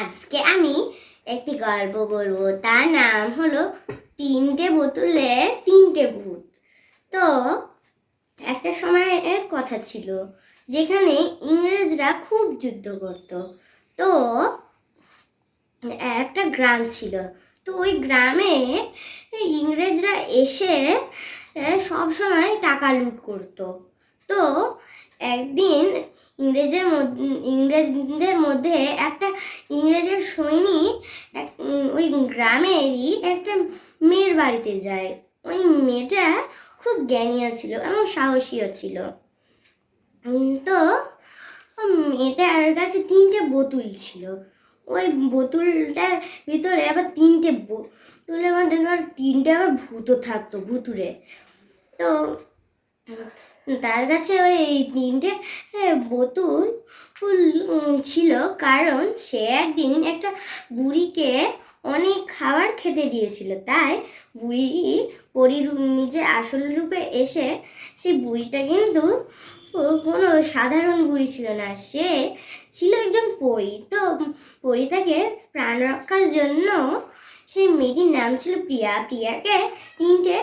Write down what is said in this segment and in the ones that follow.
আজকে আমি একটি গল্প বলবো। তার নাম হলো তিনটে বোতলে তিনটে ভূত। তো একটা সময়ের কথা ছিল যেখানে ইংরেজরা খুব যুদ্ধ করত। তো একটা গ্রাম ছিল। তো ওই গ্রামে ইংরেজরা এসে সব সময় টাকা লুট করত। তো একদিন ইংরেজদের মধ্যে একটা ইংরেজের সৈনিক ওই গ্রামেরই একটা মেয়ের বাড়িতে যায়। ওই মেয়েটা খুব জ্ঞানীয় ছিল এবং সাহসীও ছিল। তো মেয়েটার কাছে তিনটে বোতল ছিল। ওই বোতলটার ভিতরে আবার তিনটে বোতলের মধ্যে তিনটে আবার ভূতও থাকতো ভুতুরে। তো তার কাছে ওই তিনটে বোতল ছিল, কারণ সে একদিন একটা বুড়িকে অনেক খাবার খেতে দিয়েছিল। তাই বুড়ি পরীর নিজের আসল রূপে এসে সেই বুড়িটা কিন্তু কোনো সাধারণ বুড়ি ছিল না, সে ছিল একজন পরী। তো পরী তাকে প্রাণ রক্ষার জন্য, সেই মেয়েটির নাম ছিল প্রিয়া, প্রিয়াকে তিনটে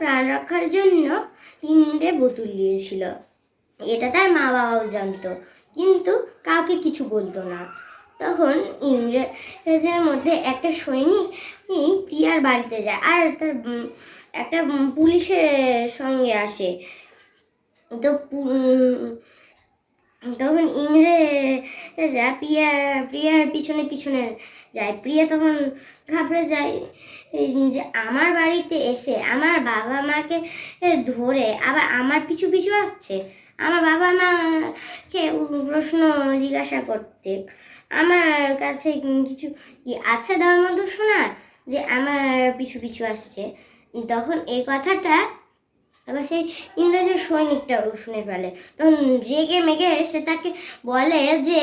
প্রাণ রক্ষার জন্য তিনটে বোতল দিয়েছিল। এটা তার মা বাবাও জানতো, কিন্তু কাউকে কিছু বলতো না। তখন ইংরেজের মধ্যে একটা সৈনিক প্রিয়ার বাড়িতে যায় আর তার একটা পুলিশের সঙ্গে আসে। তো তখন ইংরেজরা প্রিয়ার পিছনে পিছনে যায়। প্রিয়া তখন ঘাবড়ে যায় যে আমার বাড়িতে এসে আমার বাবা মাকে ধরে আবার আমার পিছু পিছু আসছে। আমার বাবা মাকে প্রশ্ন জিজ্ঞাসা করতে আমার কাছে কিছু কি আছে দেওয়ার মতো শোনা, যে আমার পিছু পিছু আসছে। তখন এই কথাটা আবার সেই ইংরেজের সৈনিকটাও শুনে ফেলে। তখন রেগে মেগে সে তাকে বলে যে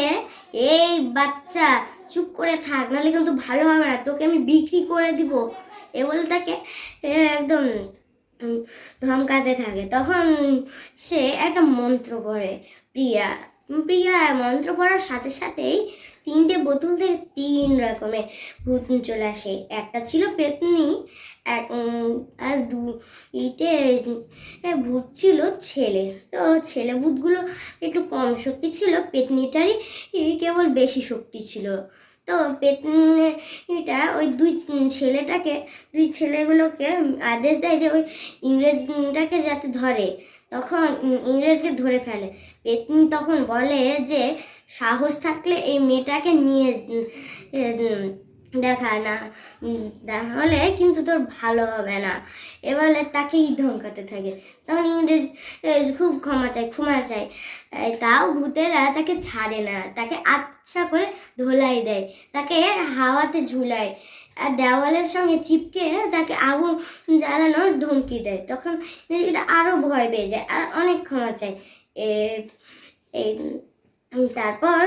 এই বাচ্চা চুপ করে থাক, নাহলে কিন্তু ভালো হবে না, তোকে আমি বিক্রি করে দিব। এ বলে তাকে একদম ধমকাতে থাকে। তখন সে একটা মন্ত্র পড়ে। প্রিয়া মন্ত্র পড়ার সাথে সাথেই তিনটে বোতল থেকে তিন রকমের ভূত চলে আসে। একটা ছিল পেতনি, আর দুইটে ভূত ছিল ছেলে। তো ছেলে ভূতগুলো একটু কম শক্তি ছিল, পেতনিটারই কেবল বেশি শক্তি ছিল। তো পেতনিটা ওই দুই ছেলেগুলোকে আদেশ দেয় যে ওই ইংরেজটাকে যাতে ধরে। তখন ইংরেজকে ধরে ফেলে। পেতনি তখন বলে যে সাহস থাকলে এই মেয়েটাকে নিয়ে দেখা না, তাহলে কিন্তু তোর ভালো হবে না। এবারে তাকেই ধমকাতে থাকে। তখন ইংরেজ খুব ক্ষমা চায়, তাও ভূতেরা তাকে ছাড়ে না, তাকে আচ্ছা করে ধোলাই দেয়, তাকে হাওয়াতে ঝুলায় আর দেওয়ালের সঙ্গে চিপকে তাকে আগুন জ্বালানোর ধমকি দেয়। তখন এটা আরো ভয় পেয়ে যায় আর অনেক ক্ষমা চায়। তারপর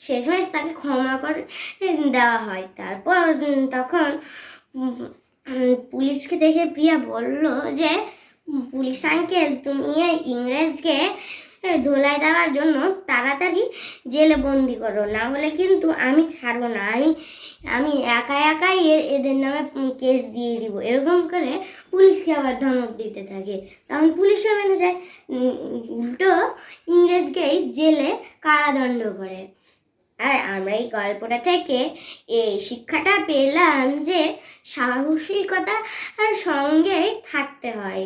শেষমেশ তাকে ক্ষমা করে দেওয়া হয়। তারপর তখন পুলিশকে দেখে প্রিয়া বলল যে পুলিশ আঙ্কেল, তুমি এই ইংরেজকে ধোলাই দেওয়ার জন্য তাড়াতাড়ি জেলে বন্দি করো, না হলে কিন্তু আমি ছাড়বো না, আমি একাই এদের নামে কেস দিয়ে দিব। এরকম করে পুলিশকে আবার ধমক দিতে থাকে। তখন পুলিশও মেনে যায়, উল্টো ইংরেজকেই জেলে কারাদণ্ড করে। আর আমরা এই গল্পটা থেকে এই শিক্ষাটা পেলাম যে সাহসিকতা আর সঙ্গেই থাকতে হয়।